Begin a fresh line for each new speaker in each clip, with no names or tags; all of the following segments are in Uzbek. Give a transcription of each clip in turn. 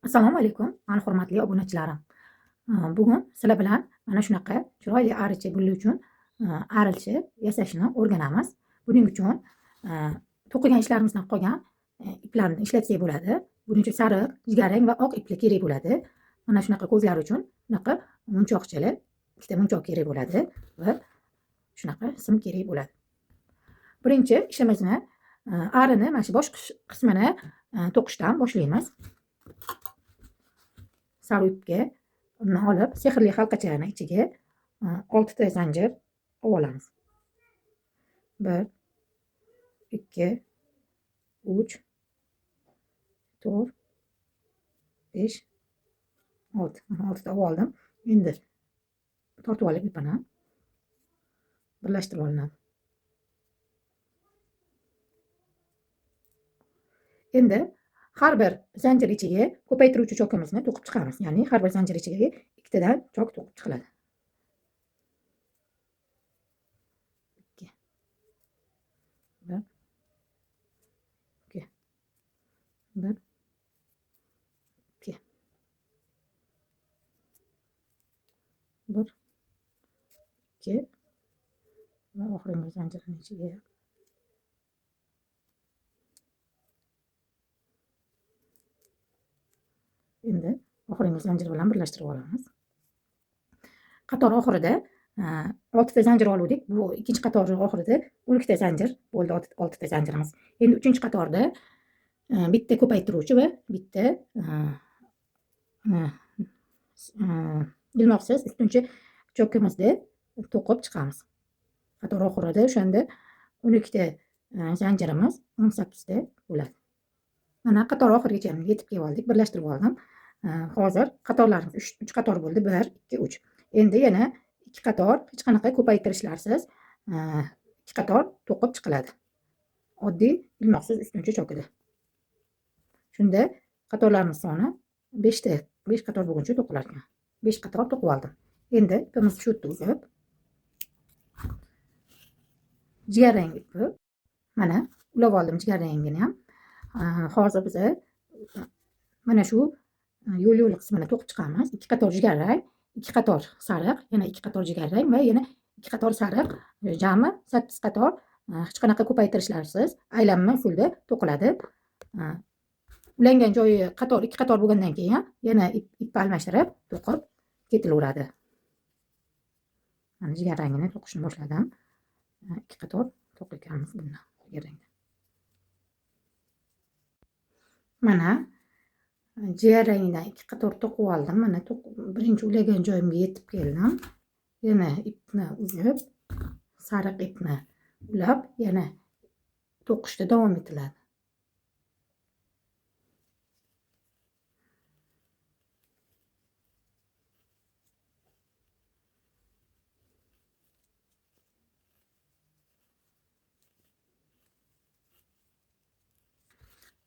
Assalomu alaykum, mana hurmatli obunachilarim. Bugun sizlar bilan mana shunaqa chiroyli aricha guli uchun arilchi yasashni o'rganamiz. Buning uchun to'qigan ishlarimizdan qolgan iplarni ishlatsak bo'ladi. Buning uchun sariq, jigarrang va oq ipli kerak bo'ladi. Mana shunaqa ko'zlar uchun bunaqa munchoqchali ikkita munchoq kerak bo'ladi va shunaqa sim kerak bo'ladi. Birinchi ishimizni arini mana shu bosh qismini to'qishdan boshlaymiz. Sari ipga uni olib, sehrli halqachani ichiga 6 ta zanjir olamiz. 1 2 3 4 5 6. Mana 6 ta oldim. Endi tortib olib ipini birlashtirib olinadi. Endi har bir zanjir ichiga ko'paytiruvchi chokimizni to'qib chiqamiz. Ya'ni har bir zanjir ichiga ikkitadan chok to'qib chiqiladi. 2 1 2 1 2 1 2 va oxirgi zanjirni ichiga endi oxirgi zanjir bilan birlashtirib olamiz. Qator oxirida 6 ta zanjir oldik. Bu ikkinchi qator oxirida 12 ta zanjir bo'ldi, 6 ta zanjirimiz. Endi uchinchi qatorda bitta ko'paytiruvchi va bitta ilmoqsiz ustunchi chokimizni to'qib chiqamiz. Qator oxirida o'shanda 12 ta zanjirimiz 18 ta bo'ladi. Mana qator oxirigacha yetib kelib oldik, birlashtirib oldim. Hozir qatorlarimiz 3 qator bo'ldi. 1 2 3. Endi yana 2 qator hech qanaqa ko'paytirishlarsiz 2 qator to'qib chiqiladi. Oddiy ilmoqsiz ustunchi chokida. Shunda qatorlarimiz soni 5 ta, 5 qator bo'lguncha to'qilar ekan. 5 qator to'qib oldim. Endi ipimizni shu yerda uzib, jigarrang ipni mana ulab oldim jigarrangini ham. Hozir biz mana shu yo'l qismini to'qib chiqamiz. 2 qator jigarrang, 2 qator sariq, yana 2 qator jigarrang va yana 2 qator sariq, jami 8 qator hech qanaqa ko'paytirishlarsiz aylanma usulda to'qiladi. Ulangan joyi qator 2 qator bo'lgandan keyin yana ipni almashtirib to'qib ketilaveradi. Mana jigarrangini to'qishni boshladim. 2 qator to'qiyotganmiz bundan jigarrangni. Mana jigarrangdan 2 qator to'qib oldim. Mana birinchi ulagan joyimga yetib keldim. Yana ipni uzib, sariq ipni ulab, yana to'qishda davom etiladi.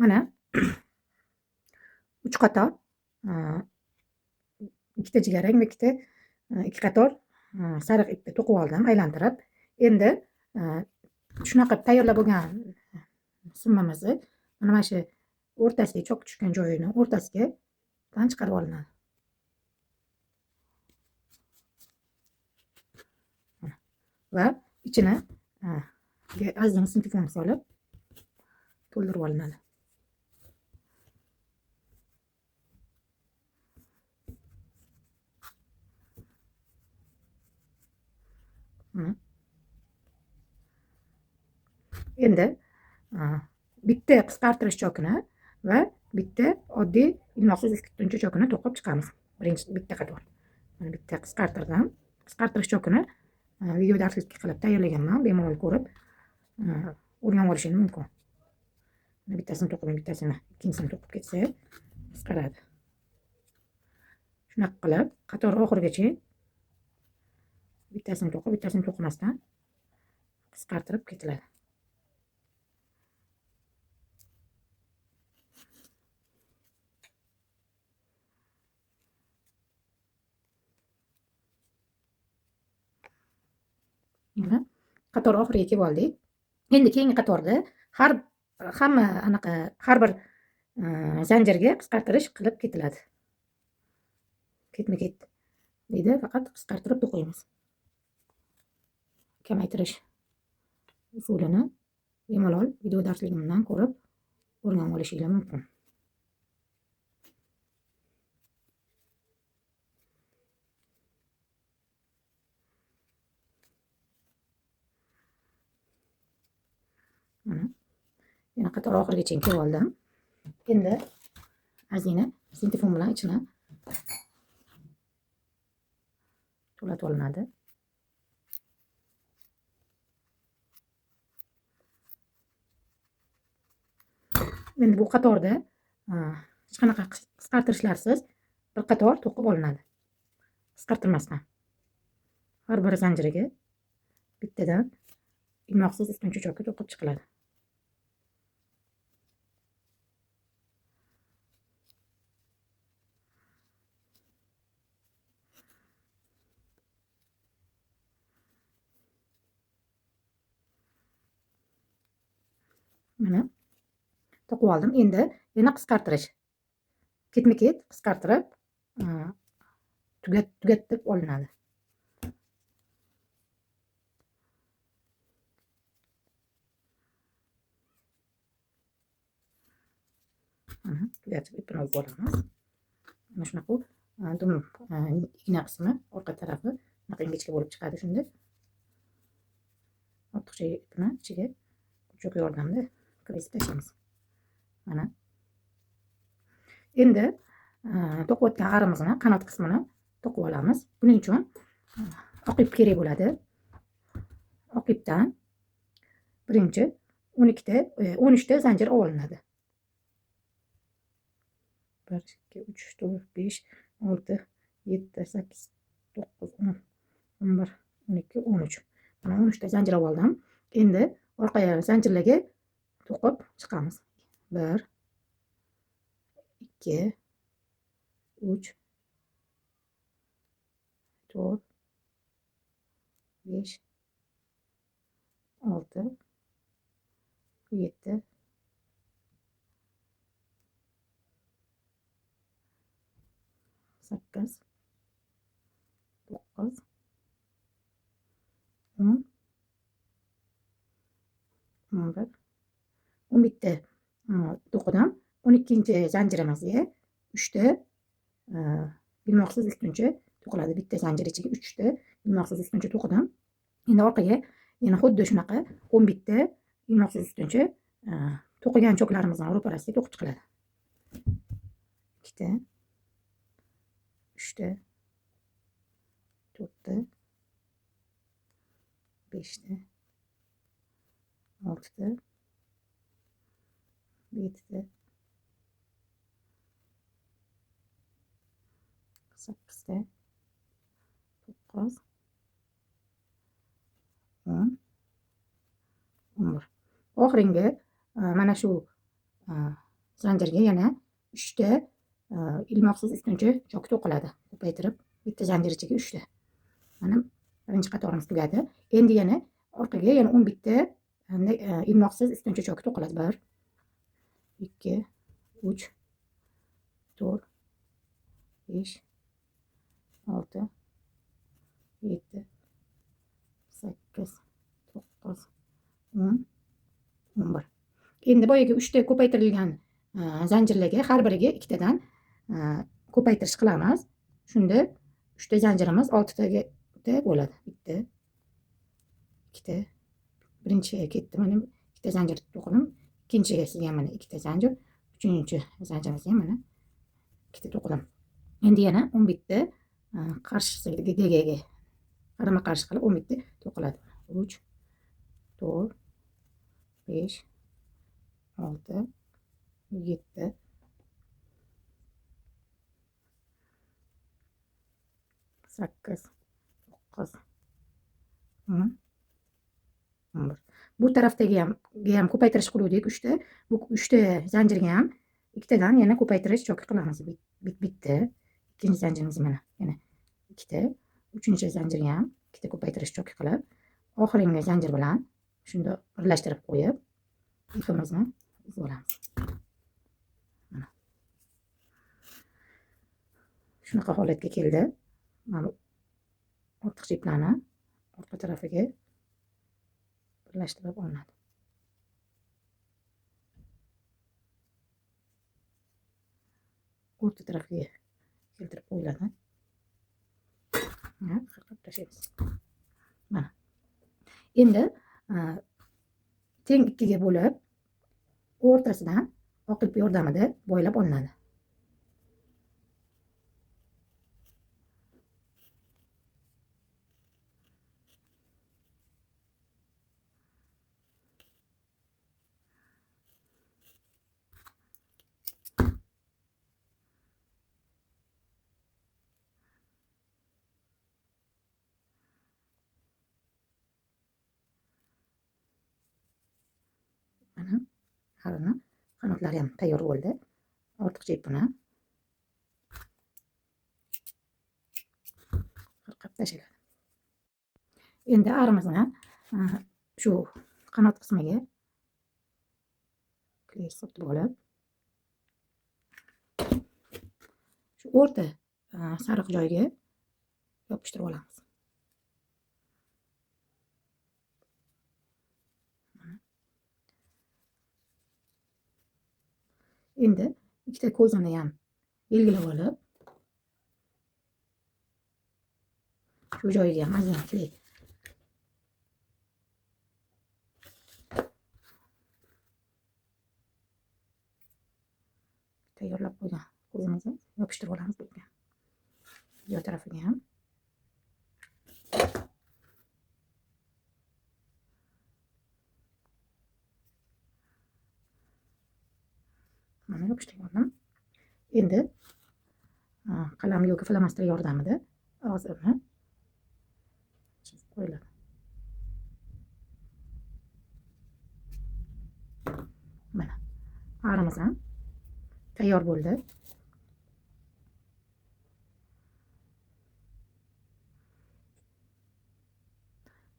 Mana 3 qator ikkita jigarrang va ikkita 2 qator sariq ipni to'qib oldim, aylantirib. Endi shunaqa tayyorlab bo'lgan simmamizni mana shu o'rtasiga chok tushgan joyini o'rtasiga chiqarib olinadi. Va ichini ozgina sintefonini solib to'ldirib olinadi. Endi bitta qisqartirish chokini va bitta oddiy ilmoqsiz ustunchi chokini to'qib chiqamiz. Birinchi bitta qator. Mana bitta qisqartirdim. Qisqartirish chokini video darslik qilib tayyorlaganman. Bemalol ko'rib o'rganib olishingiz mumkin. Bittasini to'qib, bittasini ikkinchisini to'qib ketsa qisqaradi. Shunaqa qilib qator oxirigacha bittasini to'qib, bittasini to'qimasdan qisqartirib ketiladi. Qator oxiriga kelib oldik. Endi keyingi qatorda har bir zanjirga qisqartirish qilib ketiladi. Ketma-ket deydi, faqat qisqartirib to'qiymiz. Kamaytirish usulini bemalol video darsligimdan ko'rib o'rganib olishingiz mumkin. Mana yana qator oxirigacha kelib oldim. Endi ozgina sintifon bilan ichini to'latib olinadi. Endi bu qatorda hech qanaqa qisqartirishlarsiz bir qator to'qib olinadi. Qisqartirmasdan. Har bir zanjiriga bittadan ilmoqsiz ustunchi cho'kka to'qib chiqiladi. Mana to'qib oldim. Endi yana qisqartirish. Ketma-ket qisqartirib tugatib olinadi. Mana tugatib ipini olib olamiz. Mana shunaqa dum igna qismi orqa tarafi bunaqa ingichka bo'lib chiqadi. Shunda ortiqcha ipni ichiga cho'k yordamida kirgizib tashlaymiz. Mana endi to'qiyotgan arimizni qanot qismini to'qib olamiz. Buning uchun oq ip kerak bo'ladi. Oq ipdan birinchi 13 ta zanjir olinadi. 1 2 3 4 5 6 7 8 9 10 11 12 13. Mana 13 ta zanjir oldim. Endi orqa zanjirlarga to'qib chiqamiz. 1 2 3 4 5 6 7 8 9 10 11 11 to'qidim. 12-chi zanjirimizga 3 ta ilmoqsiz ustuncha to'qiladi. Bitta zanjir ichiga 3 ta ilmoqsiz ustuncha to'qidim. Endi orqaga yana xuddi shunaqa 11 ta ilmoqsiz ustuncha to'qigan cho'klarimizning ro'parasiga to'qib chiqiladi. 2 ta 3 ta 4 ta 5 ta 6 ta 7 ta 8 ta 9 10 11. Oxirgi mana shu zanjirga yana 3 ta ilmoqsiz ustuncha cho'k to'qiladi. Ko'paytirib bitta zanjir ichiga 3 ta. Mana birinchi qatorimiz tugadi. Endi yana orqaga yana 11 ta ilmoqsiz ustuncha cho'k to'qiladi. 1 2 3 4 5 6 7 8 9 10 11. Endi boyagi 3 ta ko'paytirilgan zanjirlarga har biriga 2 tadan ko'paytirish qilamiz. Shunda 3 ta zanjirimiz 6 taga bo'ladi. 1 2 ta birinchiga ketdi. Mana 2 ta zanjir to'qidim. Ikkinchisiga mana 2 ta zanjir, uchinchi zanjirimizga mana 2 ta to'qidim. Endi yana 11 ta qarshisiga qarama qarshi qilib 11 ta to'qiladi. 3 4 5 6 7 8 9 10 11. Bu tarafdagi ham ko'paytirish qiluvdik 3 ta. Bu 3 ta zanjirga ham 2 tadan yana ko'paytirish cho'ki qilamiz. Bitta. Ikkinchi zanjirimiz mana yana 2 ta. Uchinchi zanjirga ham 2 ta ko'paytirish cho'ki qilib, oxirgi zanjir bilan shunda birlashtirib qo'yib, ipimizni uzib olamiz. shunaqa holatga keldi. Mana ortiqcha iplarni orqa tarafiga birlashtirib olinadi. O'rta tarafiga keltirib qo'yiladi. Qirqib tashlaymiz. Mana. Endi teng ikkiga bo'lib, o'rtasidan oq ip yordamida bo'ylab olinadi. Mana harini qanotlari ham tayyor bo'ldi. Ortiqcha ipini qirqib tashladi. Endi arimizni shu qanot qismiga kley surtib olib, shu o'rta sariq joyga yopishtirib olamiz. Endi ikkita ko'zini ham belgilab olib, shu joyiga ham ozgina kley tayyorlab qo'ygan ko'zimizni yopishtirib olamiz. Bu tarafiga ham mana yopishtirib oldim. Endi qalam yoki flomaster yordamida og'zini chizib qo'yiladi. Mana arimiz ham tayyor bo'ldi.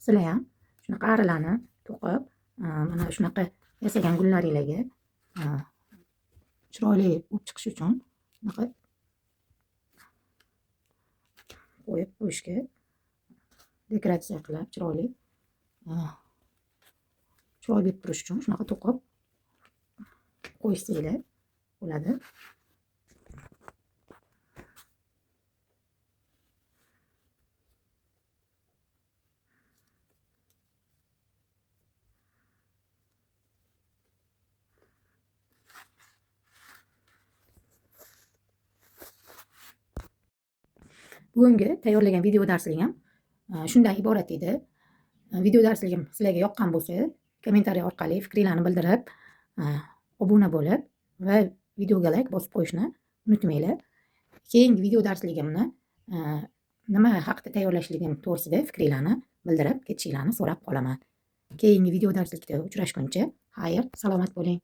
Sizlar ham shunaqa arilarni to'qib, mana shunaqa yasagan gullaringlarga chiroyli bo'lib chiqishi uchun bunaqa qo'yib qo'yishga, dekoratsiya qilib chiroyli bo'lib turish uchun shunaqa to'qib qo'yishsanglar bo'ladi. Bugungi tayyorlagan video darsligim shundan iborat edi. Video darsligim sizlarga yoqqan bo'lsa, kommentariy orqali fikringizni bildirib, obuna bo'lib va videoga like bosib qo'yishni unutmanglar. Keyingi video darsligimni nima haqida tayyorlashligim to'g'risida fikringizni bildirib ketishinglarni so'rab qolaman. Keyingi video darslikda uchrashguncha, xayr, salomat bo'ling.